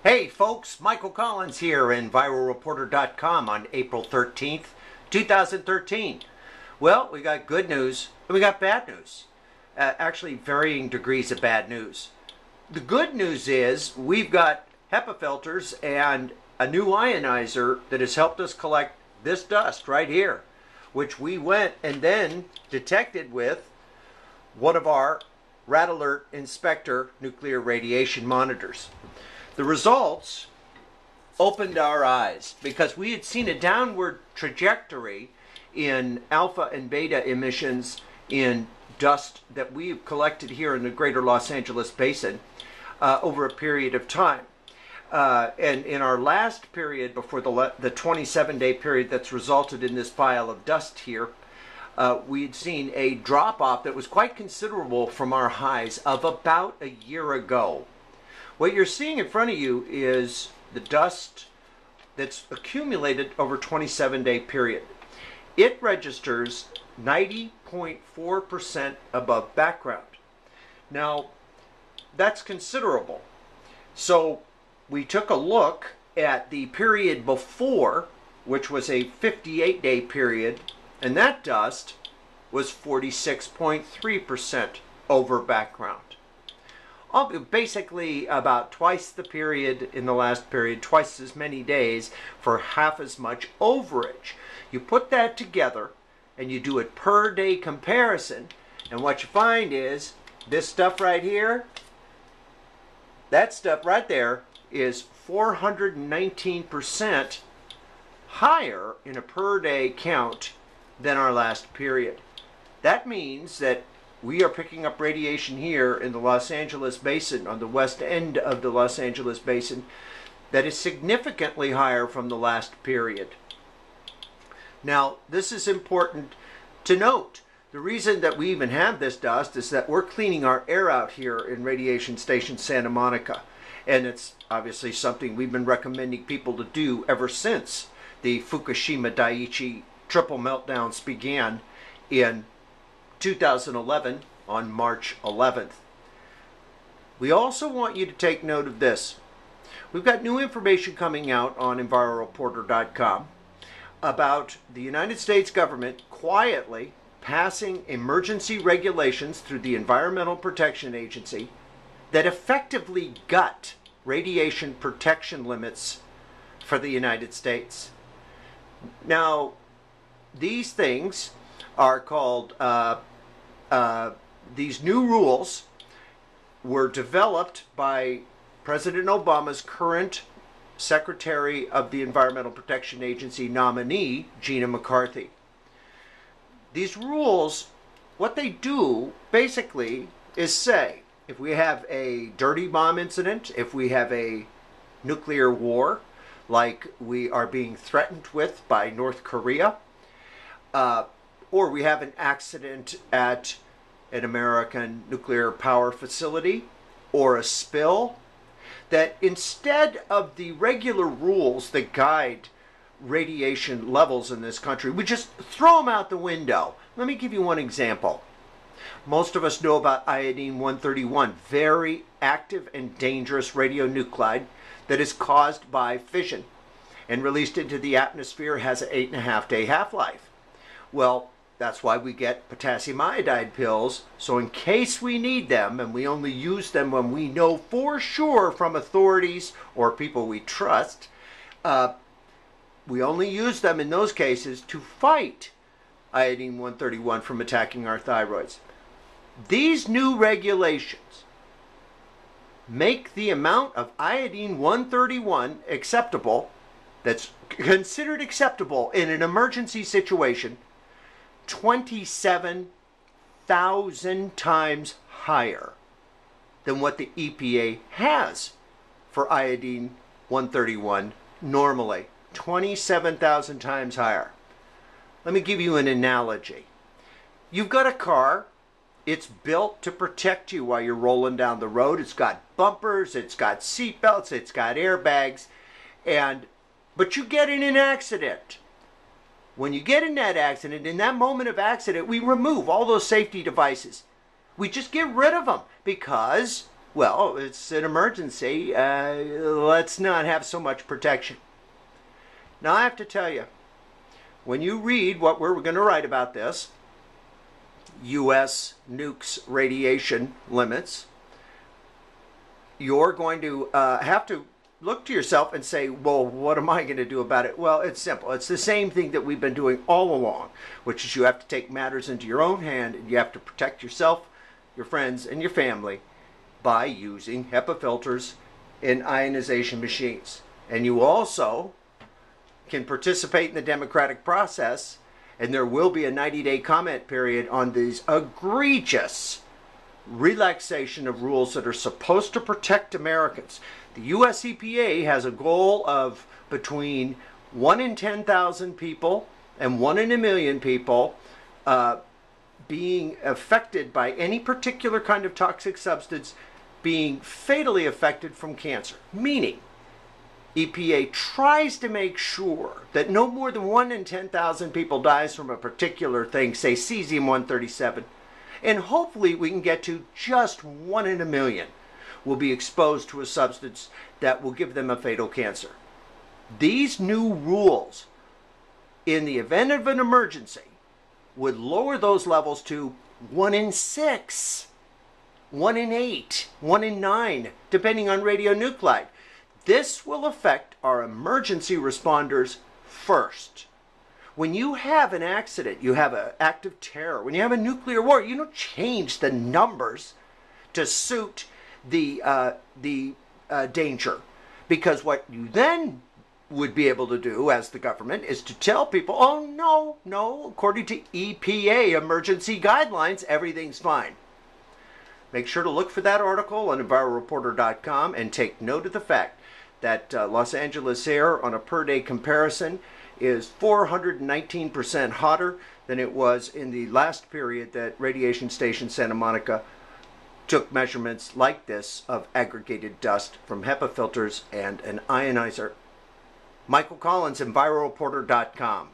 Hey folks, Michael Collins here in viralreporter.com on April 13th, 2013. Well, we got good news and we got bad news. Actually, varying degrees of bad news. The good news is we've got HEPA filters and a new ionizer that has helped us collect this dust right here, which we went and then detected with one of our Rad Alert Inspector nuclear radiation monitors. The results opened our eyes because we had seen a downward trajectory in alpha and beta emissions in dust that we've collected here in the greater Los Angeles basin over a period of time. And in our last period before the 27-day period that's resulted in this pile of dust here, we had seen a drop-off that was quite considerable from our highs of about a year ago. What you're seeing in front of you is the dust that's accumulated over a 27-day period. It registers 90.4% above background. Now, that's considerable. So we took a look at the period before, which was a 58-day period, and that dust was 46.3% over background. Basically about twice the period in the last period, twice as many days for half as much overage. You put that together and you do a per day comparison, and what you find is this stuff right here, that stuff right there is 419% higher in a per day count than our last period. That means that we are picking up radiation here in the Los Angeles basin, on the west end of the Los Angeles basin, that is significantly higher from the last period. Now, this is important to note. The reason that we even have this dust is that we're cleaning our air out here in Radiation Station Santa Monica. And it's obviously something we've been recommending people to do ever since the Fukushima Daiichi triple meltdowns began in 2011 on March 11th. We also want you to take note of this. We've got new information coming out on enviroreporter.com about the United States government quietly passing emergency regulations through the Environmental Protection Agency that effectively gut radiation protection limits for the United States. Now, these things are called, these new rules were developed by President Obama's current Secretary of the Environmental Protection Agency nominee, Gina McCarthy. These rules, what they do basically is say, if we have a dirty bomb incident, if we have a nuclear war, like we are being threatened with by North Korea, or we have an accident at an American nuclear power facility, or a spill, that instead of the regular rules that guide radiation levels in this country, we just throw them out the window. Let me give you one example. Most of us know about iodine-131, very active and dangerous radionuclide that is caused by fission and released into the atmosphere, has an 8.5-day half-life. Well, that's why we get potassium iodide pills, so in case we need them, and we only use them when we know for sure from authorities or people we trust, we only use them in those cases to fight iodine-131 from attacking our thyroids. These new regulations make the amount of iodine-131 acceptable, that's considered acceptable in an emergency situation, 27,000 times higher than what the EPA has for iodine-131 normally. 27,000 times higher. Let me give you an analogy. You've got a car. It's built to protect you while you're rolling down the road. It's got bumpers, it's got seat belts, it's got airbags, but you get in an accident. When you get in that accident, in that moment of accident, we remove all those safety devices. We just get rid of them because Well, it's an emergency. Let's not have so much protection. Now, I have to tell you, when you read what we're going to write about this, U.S. nukes radiation limits, you're going to have to look to yourself and say, well, what am I going to do about it? Well, it's simple. It's the same thing that we've been doing all along, which is you have to take matters into your own hand and you have to protect yourself, your friends, and your family by using HEPA filters in ionization machines. And you also can participate in the democratic process, and there will be a 90-day comment period on these egregious relaxation of rules that are supposed to protect Americans. The US EPA has a goal of between 1 in 10,000 people and 1 in a million people being affected by any particular kind of toxic substance being fatally affected from cancer. Meaning, EPA tries to make sure that no more than 1 in 10,000 people dies from a particular thing, say cesium-137. And hopefully we can get to just 1 in a million will be exposed to a substance that will give them a fatal cancer. These new rules, in the event of an emergency, would lower those levels to 1 in 6, 1 in 8, 1 in 9, depending on radionuclide. This will affect our emergency responders first. When you have an accident, you have an act of terror, when you have a nuclear war, you don't change the numbers to suit the danger. Because what you then would be able to do as the government is to tell people, oh, no, according to EPA emergency guidelines, everything's fine. Make sure to look for that article on EnviroReporter.com and take note of the fact that Los Angeles air on a per-day comparison is 419% hotter than it was in the last period that Radiation Station Santa Monica took measurements like this of aggregated dust from HEPA filters and an ionizer. Michael Collins, EnviroReporter.com.